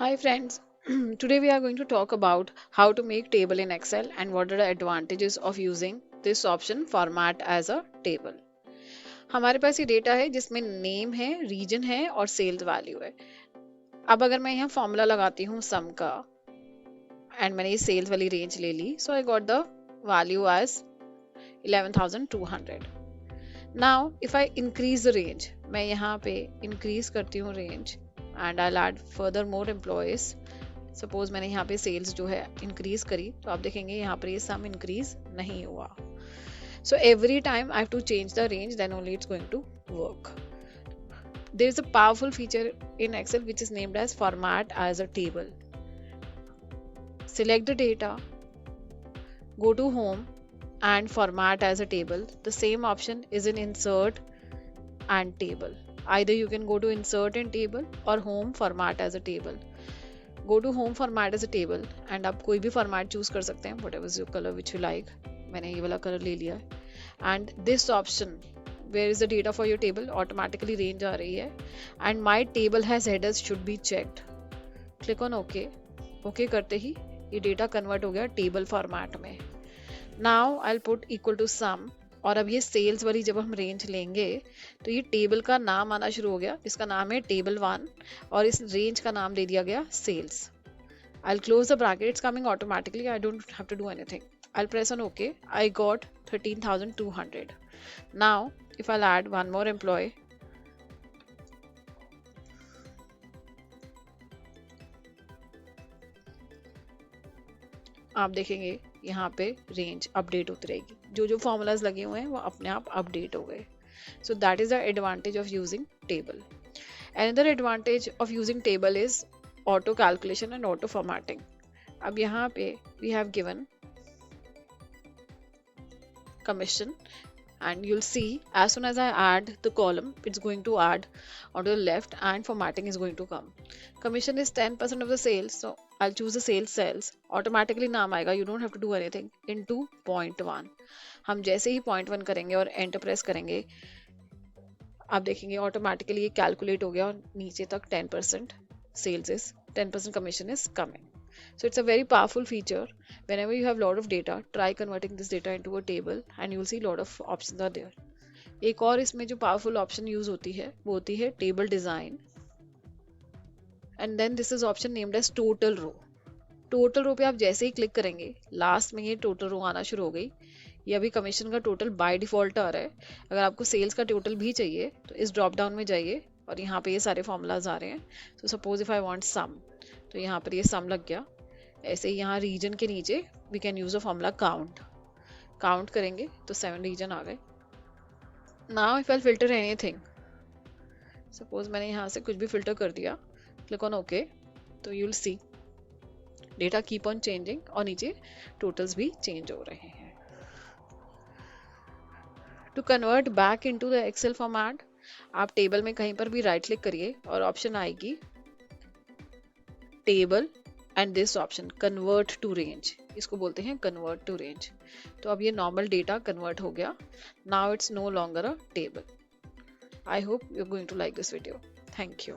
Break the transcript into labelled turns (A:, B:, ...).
A: Hi friends, today we are going to talk about how to make table in Excel and what are the advantages of using this option format as a table. हमारे पास ये data है जिसमें name है, reason है और sales value है। अब अगर मैं यहाँ फॉर्मूला लगाती हूँ सम का एंड मैंने ये सेल्स वाली रेंज ले ली, so I got the value as 11,200। Now if I increase the range, मैं यहाँ पे इंक्रीज करती हूँ range and I add further more employees. Suppose मैंने यहाँ पे सेल्स जो है इंक्रीज करी, तो आप देखेंगे यहाँ पर ये सम इंक्रीज नहीं हुआ। So every time I have to change the range, then only it's going to work. There is a powerful feature in Excel which is named as format as a table. Select the data, go to home and format as a table. The same option is in insert and table. Either you can go to insert and table or home format as a table. Go to home format as a table and आप कोई भी format choose कर सकते हैं, whatever is your color which you like. मैंने ये वाला colour ले लिया है and this option where is the data for your table automatically range आ रही है and my table has headers should be checked. Click on OK. OK करते ही ये डेटा कन्वर्ट हो गया टेबल फॉर्मेट में. Now I'll put equal to sum और अब ये सेल्स वाली जब हम रेंज लेंगे तो ये टेबल का नाम आना शुरू हो गया जिसका नाम है टेबल 1 और इस रेंज का नाम दे दिया गया sales. I'll close the bracket. It's coming automatically. I don't have to do anything. I'll press on OK. I got 13,200. Now, if I'll add one more employee, आप देखेंगे यहाँ पे रेंज अपडेट होती रहेगी. जो जो फॉर्मूलाज लगे हुए हैं वो अपने आप अपडेट हो गए. So that is the advantage of using table. Another advantage of using table is auto calculation and auto formatting. अब यहाँ पे we have given commission and you'll see as soon as I add the column it's going to add on the left and formatting is going to come. Commission is 10% of the sales, so I'll choose the sales. Automatically नाम आएगा, you don't have to do anything, into 0.1. हम जैसे ही 0.1 करेंगे और enter press करेंगे आप देखेंगे automatically ये कैलकुलेट हो गया और नीचे तक 10% sales is 10% commission is coming. So it's a very powerful feature. Whenever you have lot of data, try converting this data into a table and you'll see lot of options are there. एक और इसमें जो powerful option use होती है वो होती है table design and then this is option named as total row. Total row पे आप जैसे ही क्लिक करेंगे लास्ट में ये total row आना शुरू हो गई. ये अभी कमीशन का टोटल बाय डिफॉल्ट आ रहा है. अगर आपको सेल्स का टोटल भी चाहिए तो इस ड्रॉप डाउन में जाइए और यहाँ पे ये सारे फॉर्मूलाज आ रहे हैं. So suppose if I want sum तो यहाँ पर ये सम लग गया. ऐसे ही यहाँ रीजन के नीचे we can use a formula count करेंगे तो 7 रीजन आ गए. Now if I filter anything, suppose मैंने यहाँ से कुछ भी फिल्टर कर दिया, क्लिक ऑन ओके, तो you will see data keep on changing और नीचे टोटल्स भी चेंज हो रहे हैं. To convert back into the Excel format आप टेबल में कहीं पर भी राइट क्लिक करिए और ऑप्शन आएगी table and this option convert to range, इसको बोलते हैं कन्वर्ट टू रेंज. तो अब ये नॉर्मल डेटा कन्वर्ट हो गया. Now it's no longer a table. I hope you are going to like this video. Thank you.